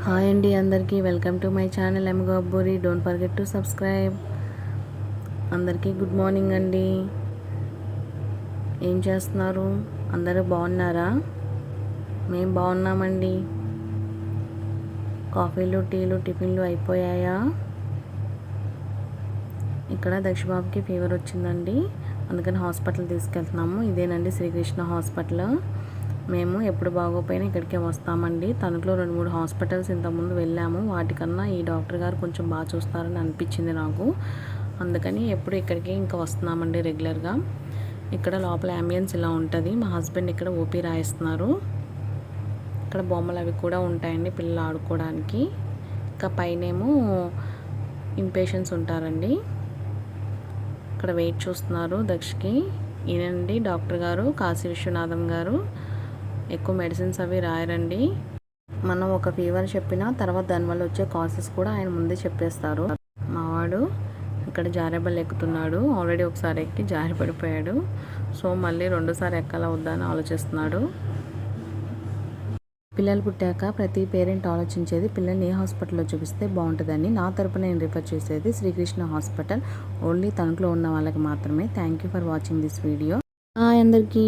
Hi అండి అందరికీ welcome to my channel M Gabburi. Don't forget to subscribe. అందరికీ good morning అండి. ఏం చేస్తున్నారు? అందరూ బాగున్నారా? మేము బాగున్నామండి. కాఫీలు టీలు టిఫిన్లు అయిపోయాయా? ఇక్కడ దక్షబాబుకి ఫీవర్ వచ్చిందండి, అందుకని హాస్పిటల్ తీసుకెళ్తున్నాము. ఇదేనండి శ్రీకృష్ణ హాస్పిటల్. మేము ఎప్పుడు బాగోపోయినా ఇక్కడికే వస్తామండి. తణుకులో 2-3 హాస్పిటల్స్ ఇంతకుముందు వెళ్ళాము. వాటికన్నా ఈ డాక్టర్ గారు కొంచెం బాగా చూస్తారని అనిపించింది నాకు. అందుకని ఎప్పుడు ఇక్కడికి ఇంకా వస్తున్నామండి రెగ్యులర్గా. ఇక్కడ లోపల అంబియన్స్ ఇలా ఉంటుంది. మా హస్బెండ్ ఇక్కడ ఓపీ రాయిస్తున్నారు. ఇక్కడ బొమ్మలు అవి కూడా ఉంటాయండి పిల్లలు ఆడుకోవడానికి. ఇంకా పైనేమో ఇన్పేషెంట్స్ ఉంటారండి. ఇక్కడ వెయిట్ చూస్తున్నారు దక్షకి. ఈయనండి డాక్టర్ గారు, కాశీ విశ్వనాథం గారు. ఎక్కువ మెడిసిన్స్ అవి రాయరండి. మనం ఒక ఫీవర్ చెప్పినా తర్వాత దానివల్ల వచ్చే కాసెస్ కూడా ఆయన ముందే చెప్పేస్తారు. మావాడు ఇక్కడ జారేబల్ ఎక్కుతున్నాడు. ఆల్రెడీ ఒకసారి ఎక్కి జారి పడిపోయాడు. సో మళ్ళీ రెండోసారి ఎక్కాలా వద్దా అని ఆలోచిస్తున్నాడు. పిల్లలు పుట్టాక ప్రతి పేరెంట్ ఆలోచించేది పిల్లల్ని ఏ హాస్పిటల్లో చూపిస్తే బాగుంటుందని. నా తరపున నేను రిఫర్ చేసేది శ్రీకృష్ణ హాస్పిటల్. ఓన్లీ తణుకులో ఉన్న వాళ్ళకి మాత్రమే. Thank you for watching this video. అందరికీ